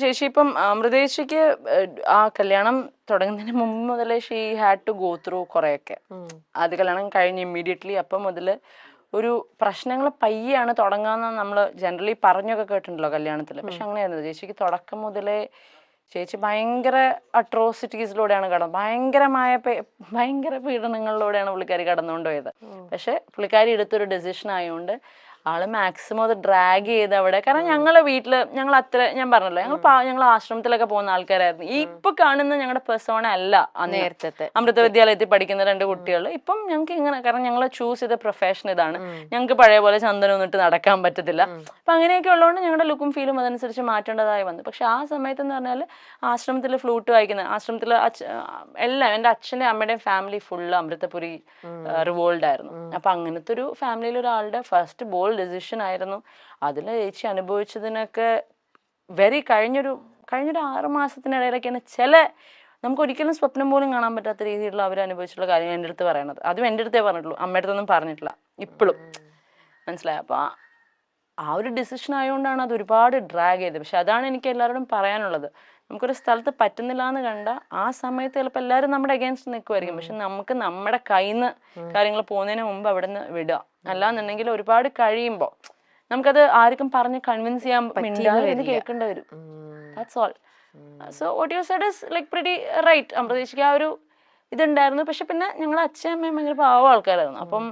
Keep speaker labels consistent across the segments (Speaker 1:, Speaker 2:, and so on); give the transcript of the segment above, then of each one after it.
Speaker 1: ചേച്ചി ഇപ്പം അമൃതേച്ചിക്ക് ആ കല്യാണം തുടങ്ങുന്നതിന് മുമ്പ് മുതലേ she had to go through കുറെയൊക്കെ. അത് കല്യാണം കഴിഞ്ഞ് ഇമ്മീഡിയറ്റ്ലി അപ്പം മുതൽ ഒരു പ്രശ്നങ്ങൾ പയ്യാണ് തുടങ്ങാന്ന് നമ്മൾ ജനറലി പറഞ്ഞൊക്കെ കേട്ടിട്ടുണ്ടല്ലോ കല്യാണത്തിൽ. പക്ഷെ അങ്ങനെയായിരുന്നു ചേച്ചിക്ക് തുടക്കം മുതലേ ചേച്ചി ഭയങ്കര അട്രോസിറ്റീസിലൂടെയാണ് ഭയങ്കര പീഡനങ്ങളിലൂടെയാണ് പുള്ളിക്കാരി കടന്നുകൊണ്ട് പോയത്. പക്ഷെ പുള്ളിക്കാരി എടുത്തൊരു ഡെസിഷൻ ആയതുകൊണ്ട് ആള് മാക്സിമം അത് ഡ്രാഗ് ചെയ്ത് അവിടെ. കാരണം ഞങ്ങളെ വീട്ടില് ഞങ്ങൾ അത്ര, ഞാൻ പറഞ്ഞല്ലോ, ഞങ്ങൾ ആശ്രമത്തിലൊക്കെ പോകുന്ന ആൾക്കാരായിരുന്നു. ഇപ്പൊ കാണുന്ന ഞങ്ങളുടെ പെർസോണ അല്ല നേരത്തെ അമൃത വിദ്യാലയത്തിൽ പഠിക്കുന്ന 2 കുട്ടികൾ. ഇപ്പം ഞങ്ങൾക്ക് ഇങ്ങനെ, കാരണം ഞങ്ങൾ ചൂസ് ചെയ്ത പ്രൊഫഷൻ ഇതാണ്. ഞങ്ങൾക്ക് പഴയ പോലെ ചന്ദനം ഒന്നിട്ട് നടക്കാൻ പറ്റത്തില്ല. അപ്പൊ അങ്ങനെയൊക്കെ ഉള്ളതുകൊണ്ട് ഞങ്ങളുടെ ലുക്കും ഫീലും അതനുസരിച്ച് മാറ്റേണ്ടതായി വന്നു. പക്ഷെ ആ സമയത്ത് എന്ന് പറഞ്ഞാൽ ആശ്രമത്തിൽ ഫ്ലൂട്ട് വായിക്കുന്ന, ആശ്രമത്തിൽ എല്ലാം എൻ്റെ അച്ഛൻ്റെ അമ്മയുടെയും ഫാമിലി ഫുള്ള് അമൃതപുരി റിവോൾഡ് ആയിരുന്നു. അപ്പൊ അങ്ങനത്തെ ഒരു ഫാമിലിയിൽ ഒരാളുടെ ഫസ്റ്റ് ബോൾഡ് ഡെസിഷൻ ആയിരുന്നു. അതിൽ ചേച്ചി അനുഭവിച്ചതിനൊക്കെ കഴിഞ്ഞൊരു 6 മാസത്തിനിടയിലൊക്കെയാണ് നമുക്ക് ഒരിക്കലും സ്വപ്നം പോലും കാണാൻ പറ്റാത്ത രീതിയിലുള്ള അവർ അനുഭവിച്ചിട്ടുള്ള കാര്യം എൻ്റെ അടുത്ത് പറയണത്. അതും എൻ്റെ അടുത്തേ പറഞ്ഞിട്ടുള്ളൂ, അമ്മയുടെ അടുത്തൊന്നും പറഞ്ഞിട്ടില്ല ഇപ്പോഴും. മനസ്സിലായി? അപ്പൊ ആ ഒരു ഡിസിഷൻ ആയതുകൊണ്ടാണ് അത് ഒരുപാട് ഡ്രാഗ് ചെയ്തത്. പക്ഷെ അതാണ് എനിക്ക് എല്ലാവരോടും പറയാനുള്ളത്. നമുക്കൊരു സ്ഥലത്ത് പറ്റുന്നില്ല എന്ന് കണ്ട ആ സമയത്ത് ചിലപ്പോൾ എല്ലാവരും നമ്മുടെ അഗേൻസ്റ്റ് നിൽക്കുമായിരിക്കും. പക്ഷെ നമുക്ക് നമ്മുടെ കയ്യിൽ നിന്ന് കാര്യങ്ങൾ പോകുന്നതിന് മുമ്പ് അവിടെ നിന്ന് വിടുക. അല്ലാന്നുണ്ടെങ്കിൽ ഒരുപാട് കഴിയുമ്പോൾ നമുക്കത് ആർക്കും പറഞ്ഞ് കൺവിൻസ് ചെയ്യാൻ പറ്റില്ല, കേൾക്കേണ്ടി വരും. That's all. So what you said is like pretty right. അമൃതേച്ചിക്ക് ആ ഒരു ഇതുണ്ടായിരുന്നു. പക്ഷെ പിന്നെ ഞങ്ങളുടെ അച്ഛനും അമ്മയും ഭയങ്കര പാവം ആൾക്കാരായിരുന്നു. അപ്പം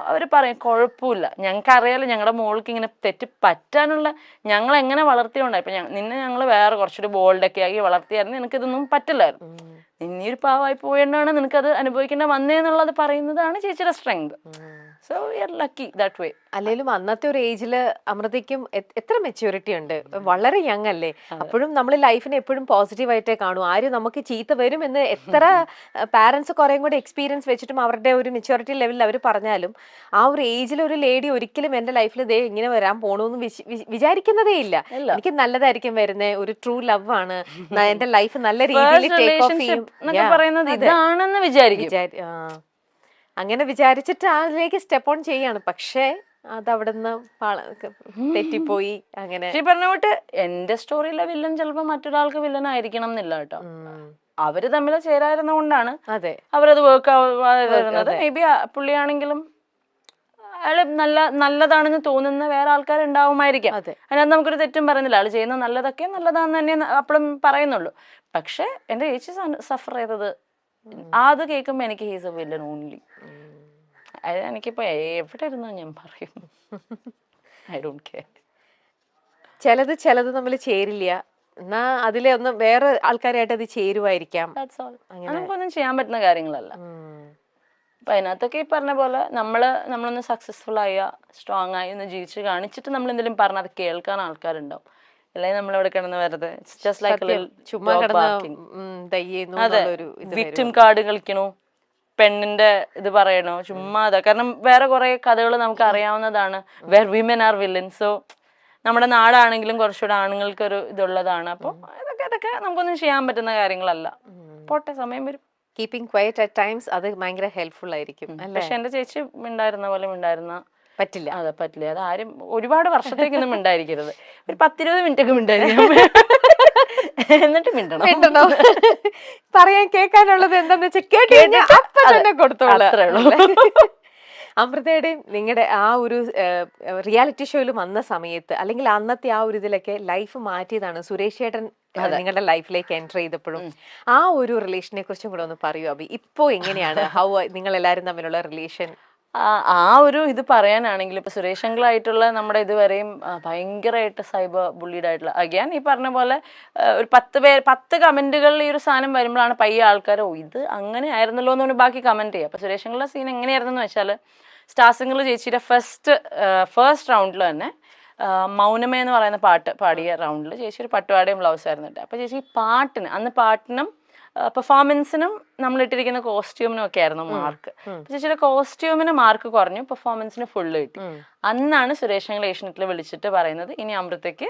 Speaker 1: അവർ പറയും കുഴപ്പമില്ല, ഞങ്ങൾക്കറിയാലോ ഞങ്ങളുടെ മോൾക്ക് ഇങ്ങനെ തെറ്റ് പറ്റാനുള്ള, ഞങ്ങൾ എങ്ങനെ വളർത്തിയോണ്ടായി. ഇപ്പൊ നിന്നെ ഞങ്ങൾ വേറെ കുറച്ചൊരു ബോൾഡൊക്കെ ആക്കി വളർത്തിയായിരുന്നു, നിനക്കിതൊന്നും പറ്റില്ലായിരുന്നു. നിന്നൊരു പാവമായി പോയതുകൊണ്ടാണ് നിനക്കത് അനുഭവിക്കേണ്ട വന്നേന്നുള്ളത് പറയുന്നതാണ് ചേച്ചിയുടെ strength. So we are lucky that way.
Speaker 2: അല്ലെങ്കിലും അന്നത്തെ ഒരു ഏജില് അമൃതയ്ക്കും എത്ര മെച്യൂരിറ്റി ഉണ്ട്, വളരെ യങ് അല്ലേ. അപ്പോഴും നമ്മൾ ലൈഫിനെ എപ്പോഴും പോസിറ്റീവായിട്ടേ കാണൂ. ആരും നമുക്ക് ചീത്ത വരും എന്ന് എത്ര പാരന്റ്സ് കുറേം കൂടെ എക്സ്പീരിയൻസ് വെച്ചിട്ടും അവരുടെ ഒരു മെച്യൂരിറ്റി ലെവലിൽ അവർ പറഞ്ഞാലും ആ ഒരു ഏജിൽ ഒരു ലേഡി ഒരിക്കലും എന്റെ ലൈഫിൽ ദേ ഇങ്ങനെ വരാൻ പോണൂന്ന് വിചാരിക്കുന്നതേ ഇല്ല. എനിക്ക് നല്ലതായിരിക്കും വരുന്നത്, ഒരു ട്രൂ ലവ് ആണ്, എന്റെ ലൈഫ് നല്ല രീതിയിൽ ടേക്ക് ഓഫ് ചെയ്യും
Speaker 1: ഇതാണെന്ന് വിചാരിക്കും.
Speaker 2: അങ്ങനെ വിചാരിച്ചിട്ട് അതിലേക്ക് സ്റ്റെപ്പ് ഓൺ ചെയ്യാണ്. പക്ഷേ അതവിടെ നിന്ന് തെറ്റിപ്പോയി. അങ്ങനെ
Speaker 1: പറഞ്ഞോട്ട് എന്റെ സ്റ്റോറിയിലെ വില്ലൻ ചിലപ്പോ മറ്റൊരാൾക്ക് വില്ലൻ ആയിരിക്കണം എന്നില്ല കേട്ടോ. അവര് തമ്മിൽ ചേരായിരുന്ന കൊണ്ടാണ് അവരത് വർക്ക് ആവുന്നത്. മേ ബി പുള്ളിയാണെങ്കിലും അയാള് നല്ലതാണെന്ന് തോന്നുന്ന വേറെ ആൾക്കാരുണ്ടാവുമായിരിക്കാം. അതിനകത്ത് നമുക്കൊരു തെറ്റും പറയുന്നില്ല. ആള് ചെയ്യുന്ന നല്ലതൊക്കെ നല്ലതാന്ന് തന്നെ അപ്പോഴും പറയുന്നുള്ളൂ. പക്ഷെ എന്റെ ചേച്ചി സഫർ ചെയ്തത് അത് കേൾക്കുമ്പോ എനിക്ക് ഹീസ് എ വില്ലൻ ഓൺലി. അത് എനിക്കിപ്പോ എവിടെ ഇരുന്നോ ഞാൻ പറയും, ഐ ഡോണ്ട് കെയർ.
Speaker 2: ചിലത് തമ്മിൽ ചേരില്ല, എന്നാ അതിലെ ഒന്ന് വേറെ ആൾക്കാരായിട്ട് അത് ചേരുവായിരിക്കാം.
Speaker 1: നമുക്കൊന്നും ചെയ്യാൻ പറ്റുന്ന കാര്യങ്ങളല്ല. അപ്പൊ അതിനകത്തൊക്കെ ഈ പറഞ്ഞ പോലെ നമ്മളൊന്ന് സക്സസ്ഫുൾ ആയ സ്ട്രോങ് ആയി ഒന്ന് ജീവിച്ച് കാണിച്ചിട്ട് നമ്മൾ എന്തെങ്കിലും പറഞ്ഞാൽ അത് കേൾക്കാൻ ആൾക്കാരുണ്ടാവും. അല്ലെങ്കിൽ നമ്മളവിടെ കിടന്ന് വെറുതെ
Speaker 2: ചുമ്മാ
Speaker 1: വിക്ടിം കാർഡ് കളിക്കണോ, പെണ്ണിന്റെ ഇത് പറയണോ, ചുമ്മാ അതാ. കാരണം വേറെ കുറെ കഥകൾ നമുക്ക് അറിയാവുന്നതാണ്, where women are villain. So നമ്മുടെ നാടാണെങ്കിലും കുറച്ചുകൂടെ ആണുങ്ങൾക്കൊരു ഇതുള്ളതാണ്. അപ്പൊ ഇതൊക്കെ നമുക്കൊന്നും ചെയ്യാൻ പറ്റുന്ന കാര്യങ്ങളല്ല. പോട്ടെ, സമയം വരും.
Speaker 2: കീപ്പിംഗ് ക്വയറ്റ് അറ്റ് ടൈംസ് അത് ഭയങ്കര ഹെൽപ്ഫുൾ ആയിരിക്കും.
Speaker 1: പക്ഷെ എന്റെ ചേച്ചി മിണ്ടായിരുന്ന പോലെ
Speaker 2: പറ്റില്ല.
Speaker 1: അതെ, പറ്റില്ല. അത് ആരും ഒരുപാട് വർഷത്തേക്കൊന്നും മിണ്ടായിരിക്കരുത്. ഒരു 10-20 മിനിറ്റ് ഒക്കെ മിണ്ടായിരിക്കും, എന്നിട്ട് മിണ്ടണോ.
Speaker 2: പറയാൻ കേൾക്കാനുള്ളത് എന്താന്ന് വെച്ചാൽ കൊടുത്തോളൂ. അമൃതയുടെയും നിങ്ങളുടെ ആ ഒരു റിയാലിറ്റി ഷോയിൽ വന്ന സമയത്ത്, അല്ലെങ്കിൽ അന്നത്തെ ആ ഒരു ഇതിലൊക്കെ ലൈഫ് മാറ്റിയതാണ് സുരേഷ് ചേട്ടൻ നിങ്ങളുടെ ലൈഫിലേക്ക് എൻ്റർ ചെയ്തപ്പോഴും. ആ ഒരു റിലേഷനെ കുറിച്ചും കൂടെ ഒന്ന് പറയൂ അഭി. ഇപ്പോ എങ്ങനെയാണ് നിങ്ങൾ എല്ലാവരും തമ്മിലുള്ള റിലേഷൻ?
Speaker 1: ആ ഒരു ഇത് പറയാനാണെങ്കിൽ ഇപ്പൊ സുരേഷ് അങ്കിളായിട്ടുള്ള നമ്മുടെ ഇതുവരെയും ഭയങ്കരമായിട്ട് സൈബർ ബുള്ളീഡ് ആയിട്ടുള്ള, അഗൈൻ ഈ പറഞ്ഞ പോലെ ഒരു 10 കമന്റുകളിൽ ഈ ഒരു സാധനം വരുമ്പോഴാണ് പയ്യെ ആൾക്കാർ ഇത് അങ്ങനെ ആയിരുന്നല്ലോ എന്ന് പറഞ്ഞ് ബാക്കി കമന്റ് ചെയ്യുക. അപ്പൊ സുരേഷ് അങ്കിളുടെ സീൻ എങ്ങനെയായിരുന്നു വെച്ചാൽ, സ്റ്റാർ സിംഗറിൽ ചേച്ചിയുടെ ഫസ്റ്റ് റൗണ്ടിൽ തന്നെ മൗനമേ എന്ന് പറയുന്ന പാട്ട് പാടിയ റൗണ്ടിൽ ചേച്ചി ഒരു പട്ടുപാടയും ബ്ലൗസ് ആയിരുന്നു. അപ്പൊ ചേച്ചി പാട്ടിനും പെർഫോമൻസിനും നമ്മളിട്ടിരിക്കുന്ന കോസ്റ്റ്യൂമിനും ഒക്കെ ആയിരുന്നു മാർക്ക്. ചേച്ചിയുടെ കോസ്റ്റ്യൂമിന് മാർക്ക് കുറഞ്ഞു, പെർഫോമൻസിന് ഫുള്ള് കിട്ടി. അന്നാണ് സുരേഷ് അങ്കിൾ ഏഷ്യനെറ്റിൽ വിളിച്ചിട്ട് പറയുന്നത്, ഇനി അമൃതയ്ക്ക്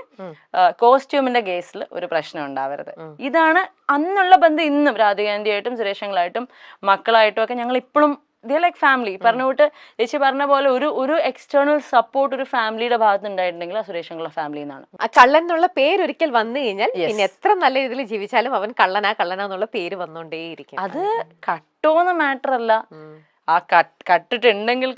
Speaker 1: കോസ്റ്റ്യൂമിന്റെ കേസിൽ ഒരു പ്രശ്നം ഉണ്ടാവരുത്. ഇതാണ് അന്നുള്ള ബന്ധം. ഇന്നും രാധികാന്റിയായിട്ടും സുരേഷ് അങ്കിളായിട്ടും മക്കളായിട്ടും ഒക്കെ ഞങ്ങൾ ഇപ്പോഴും ദേ ലൈക്ക് ഫാമിലി. പറഞ്ഞുകൊണ്ട് ചേച്ചി പറഞ്ഞ പോലെ ഒരു എക്സ്റ്റേണൽ സപ്പോർട്ട് ഒരു ഫാമിലിയുടെ ഭാഗത്ത് ഉണ്ടായിട്ടുണ്ടെങ്കിൽ ആ സുരേഷ് അങ്കിളുടെ ഫാമിലി എന്നാണ്.
Speaker 2: ആ കള്ളൻ എന്നുള്ള പേര് ഒരിക്കൽ വന്നു കഴിഞ്ഞാൽ പിന്നെ എത്ര നല്ല രീതിയിൽ ജീവിച്ചാലും അവൻ കള്ളനാന്നുള്ള പേര് വന്നോണ്ടേയിരിക്കും.
Speaker 1: അത് കട്ടോന്ന് മാറ്റർ അല്ല, ആ കട്ടിട്ടുണ്ടെങ്കിൽ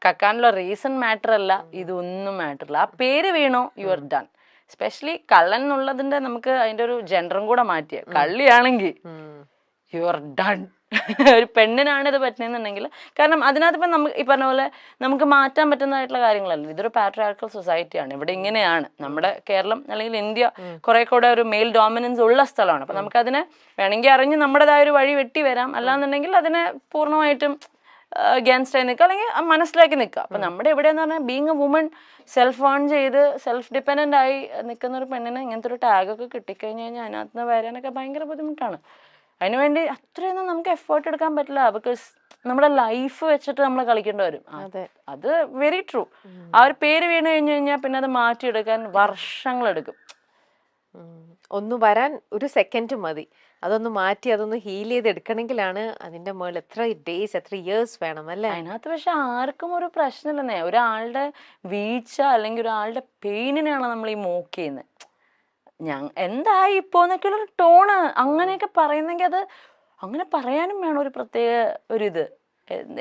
Speaker 1: കക്കാനുള്ള റീസൺ മാറ്റർ അല്ല, ഇതൊന്നും മാറ്റർ അല്ല. ആ പേര് വീണോ യു ആർ ഡൺ. എസ്പെഷ്യലി കള്ളൻ എന്നുള്ളതിന്റെ നമുക്ക് അതിന്റെ ഒരു ജെൻഡറും കൂടെ മാറ്റിയ കള്ളിയാണെങ്കിൽ യു ആർ ഡൺ. ഒരു പെണ്ണിനാണ് ഇത് പറ്റുന്നതെന്നുണ്ടെങ്കിൽ, കാരണം അതിനകത്ത് ഇപ്പം നമുക്ക് ഈ പറഞ്ഞ പോലെ നമുക്ക് മാറ്റാൻ പറ്റുന്നതായിട്ടുള്ള കാര്യങ്ങളല്ല. ഇതൊരു പാട്രിയാർക്കൽ സൊസൈറ്റിയാണ്, ഇവിടെ ഇങ്ങനെയാണ്. നമ്മുടെ കേരളം അല്ലെങ്കിൽ ഇന്ത്യ കുറെ കൂടെ ഒരു മെയിൽ ഡോമിനൻസ് ഉള്ള സ്ഥലമാണ്. അപ്പം നമുക്കതിനെ വേണമെങ്കിൽ അറിഞ്ഞ് നമ്മുടേതായ ഒരു വഴി വെട്ടി വരാം, അല്ലാന്നുണ്ടെങ്കിൽ അതിനെ പൂർണ്ണമായിട്ടും അഗേൻസ്റ്റ് ആയി നിൽക്കുക, അല്ലെങ്കിൽ മനസ്സിലാക്കി നിൽക്കുക. അപ്പം നമ്മുടെ എവിടെയെന്ന് പറഞ്ഞാൽ being A woman self earn ചെയ്ത് സെൽഫ് ഡിപ്പെൻഡൻ്റ് ആയി നിൽക്കുന്ന ഒരു പെണ്ണിന് ഇങ്ങനത്തെ ഒരു ടാഗൊക്കെ കിട്ടിക്കഴിഞ്ഞ് കഴിഞ്ഞാൽ അതിനകത്ത് നിന്ന് വരാനൊക്കെ ഭയങ്കര ബുദ്ധിമുട്ടാണ്. അതിനുവേണ്ടി അത്രയൊന്നും നമുക്ക് എഫേർട്ട് എടുക്കാൻ പറ്റില്ല. ബിക്കോസ് നമ്മുടെ ലൈഫ് വെച്ചിട്ട് നമ്മൾ കളിക്കേണ്ടി വരും. അത് വെരി ട്രൂ. ആ ഒരു പേര് വീണ് കഴിഞ്ഞു കഴിഞ്ഞാൽ പിന്നെ അത് മാറ്റിയെടുക്കാൻ വർഷങ്ങളെടുക്കും.
Speaker 2: ഒന്ന് വരാൻ ഒരു സെക്കൻഡ് മതി, അതൊന്ന് മാറ്റി അതൊന്ന് ഹീൽ ചെയ്ത് എടുക്കണമെങ്കിലാണ് അതിന്റെ മുകളിൽ എത്ര ഡേയ്സ് എത്ര ഇയേഴ്സ് വേണം അല്ലേ.
Speaker 1: അതിനകത്ത് പക്ഷെ ആർക്കും ഒരു പ്രശ്നമില്ലെന്നേ. ഒരാളുടെ വീഴ്ച അല്ലെങ്കിൽ ഒരാളുടെ പെയിനിനെയാണ് നമ്മൾ ഈ മോക്ക് ചെയ്യുന്നത്. എന്തായി ഇപ്പോന്നൊക്കെയുള്ളൊരു ടോണ് അങ്ങനെയൊക്കെ പറയുന്നെങ്കിൽ അത് അങ്ങനെ പറയാനും വേണം ഒരു പ്രത്യേക ഒരിത്.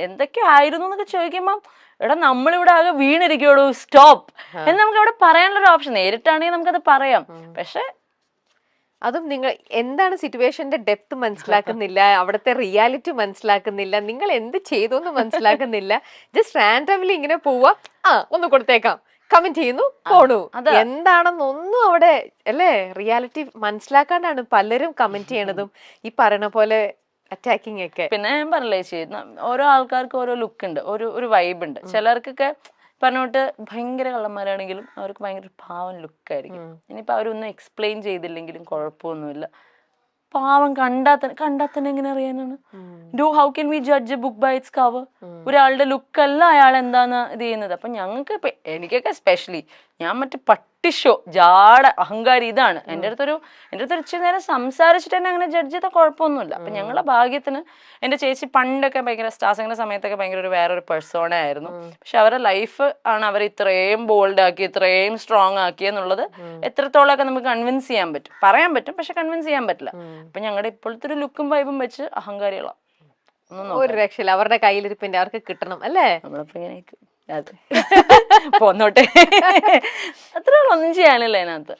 Speaker 1: എന്തൊക്കെ ആയിരുന്നു എന്നൊക്കെ ചോദിക്കുമ്പം എടാ നമ്മളിവിടെ ആകെ വീണിരിക്കുള്ളൂ, സ്റ്റോപ്പ് എന്ന് നമുക്ക് അവിടെ പറയാനുള്ളൊരു ഓപ്ഷൻ. നേരിട്ടാണെങ്കിൽ നമുക്കത് പറയാം. പക്ഷെ
Speaker 2: അതും നിങ്ങൾ എന്താണ് സിറ്റുവേഷന്റെ ഡെപ്ത് മനസ്സിലാക്കുന്നില്ല, അവിടുത്തെ റിയാലിറ്റി മനസ്സിലാക്കുന്നില്ല, നിങ്ങൾ എന്ത് ചെയ്തു എന്ന് മനസ്സിലാക്കുന്നില്ല. ജസ്റ്റ് റാൻഡംലി ഇങ്ങനെ പോവാ, ഒന്ന് കൊടുത്തേക്കാം, കമന്റ് ചെയ്യുന്നു, പോണു. എന്താണെന്നൊന്നും അവിടെ അല്ലേ റിയാലിറ്റി മനസ്സിലാക്കാണ്ടാണ് പലരും കമന്റ് ചെയ്യണതും ഈ പറയണ പോലെ അറ്റാക്കിങ് ഒക്കെ.
Speaker 1: പിന്നെ ഞാൻ പറഞ്ഞില്ലേ ചേച്ചി, ഓരോ ആൾക്കാർക്ക് ഓരോ ലുക്ക് ഉണ്ട്, ഒരു വൈബ് ഉണ്ട്. ചിലർക്കൊക്കെ പറഞ്ഞോട്ട് ഭയങ്കര കള്ളന്മാരാണെങ്കിലും അവർക്ക് ഭയങ്കര പാവം ലുക്കായിരിക്കും. ഇനിയിപ്പോൾ അവരൊന്നും എക്സ്പ്ലെയിൻ ചെയ്തില്ലെങ്കിലും കുഴപ്പമൊന്നുമില്ല. പാവം കണ്ടാൽ തന്നെ എങ്ങനെ അറിയാനാണ്? How can we judge a book by its cover? ഒരാളുടെ ലുക്കല്ല അയാൾ എന്താന്ന് ഇത് ചെയ്യുന്നത്. അപ്പം ഞങ്ങൾക്ക് എനിക്കൊക്കെ എസ്പെഷ്യലി ഞാൻ മറ്റേ പട്ടിഷോ ജാട അഹങ്കാരി ഇതാണ്. എൻ്റെ അടുത്തൊരു ഇച്ചിരി നേരം സംസാരിച്ചിട്ട് തന്നെ അങ്ങനെ ജഡ്ജ് ചെയ്താൽ കുഴപ്പമൊന്നുമില്ല. അപ്പം ഞങ്ങളുടെ ഭാഗ്യത്തിന് എൻ്റെ ചേച്ചി പണ്ടൊക്കെ ഭയങ്കര സ്റ്റാർസിങ്ങിന്റെ സമയത്തൊക്കെ ഭയങ്കര വേറൊരു പേഴ്സോണ ആയിരുന്നു. പക്ഷെ അവരുടെ ലൈഫ് ആണ് അവർ ഇത്രയും ബോൾഡ് ആക്കി ഇത്രയും സ്ട്രോങ് ആക്കി എന്നുള്ളത് എത്രത്തോളമൊക്കെ നമുക്ക് കൺവിൻസ് ചെയ്യാൻ പറ്റും, പറയാൻ പറ്റും, പക്ഷെ കൺവിൻസ് ചെയ്യാൻ പറ്റില്ല. അപ്പൊ ഞങ്ങളുടെ ഇപ്പോഴത്തെ ഒരു ലുക്കും വൈബും വെച്ച് അഹങ്കാരികളാണ്.
Speaker 2: ഒരു രക്ഷയില്ല, അവരുടെ കയ്യിലിരിപ്പിന്റെ അവർക്ക് കിട്ടണം അല്ലേ.
Speaker 1: നമ്മളിപ്പോ ഇങ്ങനെ അതെ പോന്നോട്ടെ, അത്ര ഒന്നും ചെയ്യാനില്ല അതിനകത്ത്.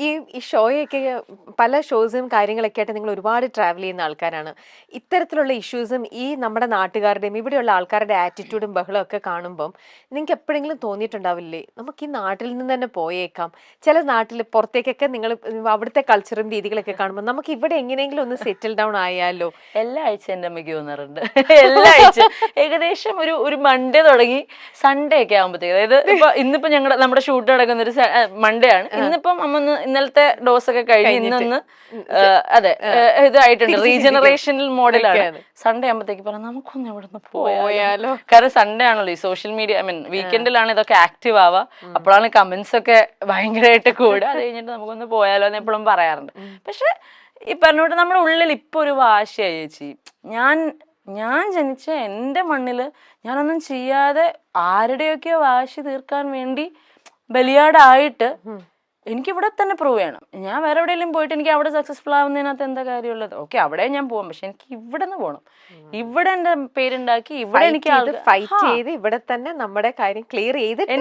Speaker 2: ഈ ഷോയൊക്കെ പല ഷോസും കാര്യങ്ങളൊക്കെ ആയിട്ട് നിങ്ങൾ ഒരുപാട് ട്രാവൽ ചെയ്യുന്ന ആൾക്കാരാണ്. ഇത്തരത്തിലുള്ള ഇഷ്യൂസും ഈ നമ്മുടെ നാട്ടുകാരുടെയും ഇവിടെയുള്ള ആൾക്കാരുടെ ആറ്റിറ്റ്യൂഡും ബഹളവും ഒക്കെ കാണുമ്പം നിങ്ങൾക്ക് എപ്പോഴെങ്കിലും തോന്നിയിട്ടുണ്ടാവില്ലേ നമുക്ക് ഈ നാട്ടിൽ നിന്ന് തന്നെ പോയേക്കാം? ചില നാട്ടിൽ പുറത്തേക്കൊക്കെ നിങ്ങൾ അവിടുത്തെ കൾച്ചറും രീതികളൊക്കെ കാണുമ്പോൾ നമുക്ക് ഇവിടെ എങ്ങനെയെങ്കിലും ഒന്ന് സെറ്റിൽ ഡൗൺ ആയാലോ?
Speaker 1: എല്ലാ ആഴ്ച എൻ്റെ അമ്മയ്ക്ക് തോന്നാറുണ്ട്. എല്ലാ ആഴ്ച ഏകദേശം ഒരു മൺഡേ തുടങ്ങി സൺഡേ ഒക്കെ ആകുമ്പോഴത്തേക്ക്, അതായത് ഇന്നിപ്പോ നമ്മുടെ ഷൂട്ട് നടക്കുന്ന ഒരു മൺഡേ ആണ്. ഇന്നിപ്പം അമ്മ ഇന്നലത്തെ ഡോസ് ഒക്കെ കഴിഞ്ഞ് ഇന്നൊന്ന് അതെ ഇതായിട്ടുണ്ട്, റീജനറേഷണൽ മോഡലാണ്. സൺഡേ ആകുമ്പോഴത്തേക്ക് പറഞ്ഞാൽ നമുക്കൊന്ന് എവിടെ നിന്ന് പോയാലോ? കാരണം സൺഡേ ആണല്ലോ ഈ സോഷ്യൽ മീഡിയ, ഐ മീൻ വീക്കെൻഡിലാണ് ഇതൊക്കെ ആക്റ്റീവ് ആവുക. അപ്പോഴാണ് കമന്റ്സ് ഒക്കെ ഭയങ്കരമായിട്ട് കൂടുക. അത് കഴിഞ്ഞിട്ട് നമുക്കൊന്ന് പോയാലോ എന്ന് എപ്പോഴും പറയാറുണ്ട്. പക്ഷെ ഈ പറഞ്ഞോട്ട് നമ്മുടെ ഉള്ളിൽ ഇപ്പൊ ഒരു വാശിയായി ചേച്ചി. ഞാൻ ജനിച്ച എൻ്റെ മണ്ണില് ഞാനൊന്നും ചെയ്യാതെ ആരുടെയൊക്കെയോ വാശി തീർക്കാൻ വേണ്ടി ബലിയാടായിട്ട് എനിക്കിവിടെ തന്നെ പ്രൂവ് ചെയ്യണം. ഞാൻ വേറെ എവിടെയെങ്കിലും പോയിട്ട് എനിക്ക് അവിടെ സക്സസ്ഫുൾ ആവുന്നതിനകത്ത് എന്താ കാര്യമുള്ളത്? ഓക്കെ, അവിടെ ഞാൻ പോവാം, പക്ഷെ എനിക്ക് ഇവിടെ നിന്ന് പോകണം. ഇവിടെ എന്റെ പേരുണ്ടാക്കി ഇവിടെ എനിക്ക്
Speaker 2: ഫൈറ്റ് ചെയ്ത് ഇവിടെ തന്നെ നമ്മുടെ കാര്യം ക്ലിയർ ചെയ്തിട്ട്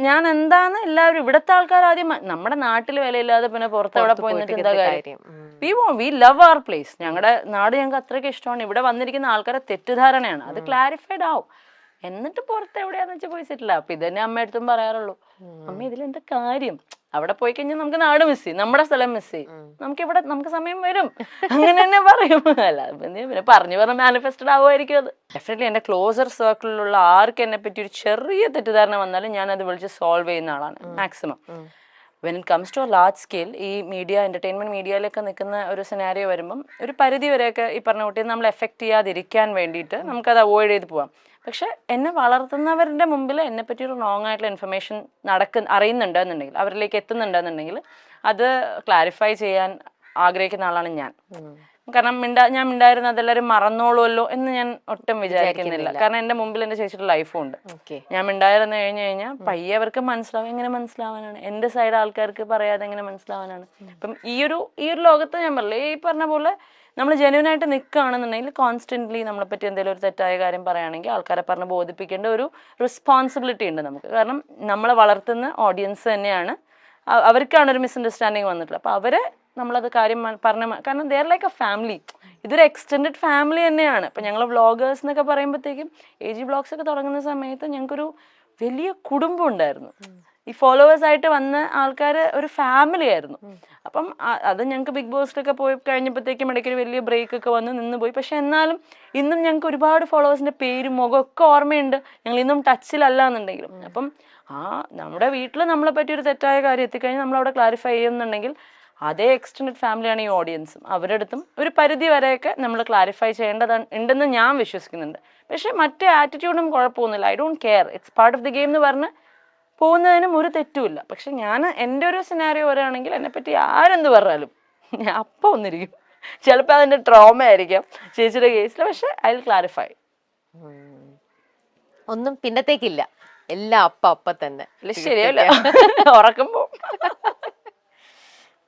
Speaker 1: ഞാൻ എന്താന്ന് എല്ലാവരും ഇവിടുത്തെ ആൾക്കാർ ആദ്യം നമ്മുടെ നാട്ടിൽ വിലയില്ലാതെ പിന്നെ പുറത്ത് എവിടെ പോയിട്ട് എന്താ കാര്യം? We love our place. ഞങ്ങളുടെ നാട് ഞങ്ങൾക്ക് അത്രയ്ക്ക് ഇഷ്ടമാണ്. ഇവിടെ വന്നിരിക്കുന്ന ആൾക്കാരെ തെറ്റിദ്ധാരണയാണ്, അത് ക്ലാരിഫൈഡ് ആവും. എന്നിട്ട് പുറത്ത് എവിടെയാന്ന് വെച്ചാൽ പോയി സെറ്റില്ല. അപ്പൊ ഇത് തന്നെ അമ്മ അടുത്തും പറയാറുള്ളൂ, അമ്മ ഇതിലെന്താ കാര്യം? അവിടെ പോയി കഴിഞ്ഞാൽ നമുക്ക് നാട് മിസ് ചെയ്യും, നമ്മുടെ സ്ഥലം മിസ് ചെയ്യും, നമുക്ക് സമയം വരും, അങ്ങനെ തന്നെ പറയും. അല്ല പിന്നെ പറഞ്ഞു മാനിഫെസ്റ്റഡ് ആവുമായിരിക്കും അത്. ഡെഫിനറ്റ്ലി എൻ്റെ ക്ലോസർ സർക്കിളിലുള്ള ആർക്ക് എന്നെ പറ്റി ഒരു ചെറിയ തെറ്റിദ്ധാരണ വന്നാലും ഞാൻ അത് വിളിച്ച് സോൾവ് ചെയ്യുന്ന ആളാണ് maximum. When it comes to large scale ഈ എന്റർടൈൻമെന്റ് മീഡിയയിലൊക്കെ നിൽക്കുന്ന ഒരു സിനാരിയോ വരുമ്പം ഒരു പരിധി വരെയൊക്കെ ഈ പറഞ്ഞ കുട്ടിയെ നമ്മൾ എഫക്ട് ചെയ്യാതിരിക്കാൻ വേണ്ടിയിട്ട് നമുക്കത് അവോയ്ഡ് ചെയ്ത് പോവാം. പക്ഷെ എന്നെ വളർത്തുന്നവരുടെ മുമ്പിൽ എന്നെ പറ്റി ഒരു റോങ് ആയിട്ടുള്ള ഇൻഫർമേഷൻ അറിയുന്നുണ്ടെന്നുണ്ടെങ്കിൽ, അവരിലേക്ക് എത്തുന്നുണ്ടെന്നുണ്ടെങ്കിൽ അത് ക്ലാരിഫൈ ചെയ്യാൻ ആഗ്രഹിക്കുന്ന ആളാണ് ഞാൻ. കാരണം ഞാൻ മിണ്ടായിരുന്നു അതെല്ലാവരും മറന്നോളുമല്ലോ എന്ന് ഞാൻ ഒട്ടും വിചാരിക്കുന്നില്ല. കാരണം എൻ്റെ മുമ്പിൽ എൻ്റെ ചേച്ചിയുടെ ലൈഫും ഉണ്ട്. ഞാൻ മിണ്ടായിരുന്നു കഴിഞ്ഞു കഴിഞ്ഞാൽ പയ്യെ അവർക്ക് മനസ്സിലാവും. എങ്ങനെ മനസ്സിലാവാനാണ്? എൻ്റെ സൈഡ് ആൾക്കാർക്ക് പറയാതെ എങ്ങനെ മനസ്സിലാവാനാണ്? അപ്പം ഈ ഒരു ലോകത്ത് ഞാൻ പറഞ്ഞില്ലേ, ഈ പറഞ്ഞ പോലെ നമ്മൾ ജെന്യൂനായിട്ട് നിൽക്കുകയാണെന്നുണ്ടെങ്കിൽ കോൺസ്റ്റന്റ്ലി നമ്മളെ പറ്റി എന്തെങ്കിലും ഒരു തെറ്റായ കാര്യം പറയുകയാണെങ്കിൽ ആൾക്കാരെ പറഞ്ഞ് ബോധിപ്പിക്കേണ്ട ഒരു റെസ്പോൺസിബിലിറ്റി ഉണ്ട് നമുക്ക്. കാരണം നമ്മളെ വളർത്തുന്ന ഓഡിയൻസ് തന്നെയാണ്, അവർക്കാണ് ഒരു മിസ്അണ്ടർസ്റ്റാൻഡിങ് വന്നിട്ടുള്ളത്. അപ്പോൾ അവരെ നമ്മളത് കാര്യം പറഞ്ഞ, കാരണം they are like A family. ഇതൊരു എക്സ്റ്റെൻഡഡ് ഫാമിലി തന്നെയാണ്. ഇപ്പം ഞങ്ങൾ വ്ളോഗേഴ്സ് എന്നൊക്കെ പറയുമ്പോഴത്തേക്കും AG വ്ളോഗ്സ് ഒക്കെ തുടങ്ങുന്ന സമയത്ത് ഞങ്ങൾക്കൊരു വലിയ കുടുംബം ഉണ്ടായിരുന്നു. ഈ ഫോളോവേഴ്സ് ആയിട്ട് വന്ന ആൾക്കാർ ഒരു ഫാമിലി ആയിരുന്നു. അപ്പം അത് ഞങ്ങൾക്ക് ബിഗ് ബോസിലൊക്കെ പോയി കഴിഞ്ഞപ്പോഴത്തേക്കും ഇടയ്ക്കൊരു വലിയ ബ്രേക്ക് ഒക്കെ വന്ന് നിന്ന് പോയി. പക്ഷെ എന്നാലും ഇന്നും ഞങ്ങൾക്ക് ഒരുപാട് ഫോളോവേഴ്സിൻ്റെ പേരും മുഖമൊക്കെ ഓർമ്മയുണ്ട്. ഞങ്ങൾ ഇന്നും ടച്ചിലല്ല എന്നുണ്ടെങ്കിലും. അപ്പം നമ്മുടെ വീട്ടിൽ നമ്മളെ പറ്റി ഒരു തെറ്റായ കാര്യം എത്തിക്കഴിഞ്ഞാൽ നമ്മളവിടെ ക്ലാരിഫൈ ചെയ്യുന്നുണ്ടെങ്കിൽ അതേ എക്സ്റ്റെൻഡഡ് ഫാമിലിയാണ് ഈ ഓഡിയൻസും. അവരുടെ അടുത്തും ഒരു പരിധി വരെയൊക്കെ നമ്മൾ ക്ലാരിഫൈ ചെയ്യേണ്ടതാണ് ഉണ്ടെന്ന് ഞാൻ വിശ്വസിക്കുന്നുണ്ട്. പക്ഷെ മറ്റേ ആറ്റിറ്റ്യൂഡും കുഴപ്പമൊന്നുമില്ല. I don't care, it's part of the game എന്ന് പറഞ്ഞ് പോകുന്നതിനും ഒരു തെറ്റുമില്ല. പക്ഷെ ഞാൻ എൻ്റെ ഒരു സിനാരിയോ വരികയാണെങ്കിൽ എന്നെപ്പറ്റി ആരെന്ത് പറഞ്ഞാലും ഞാൻ അപ്പം ഒന്നിരിക്കും. ചിലപ്പോൾ അതിൻ്റെ ട്രോമ ആയിരിക്കാം ചേച്ചിയുടെ കേസിൽ, പക്ഷെ ഐ വിൽ ക്ലാരിഫൈ.
Speaker 2: ഒന്നും പിന്നത്തേക്കില്ല, എല്ലാം അപ്പ തന്നെ.
Speaker 1: ശരിയല്ല ഉറക്കുമ്പോൾ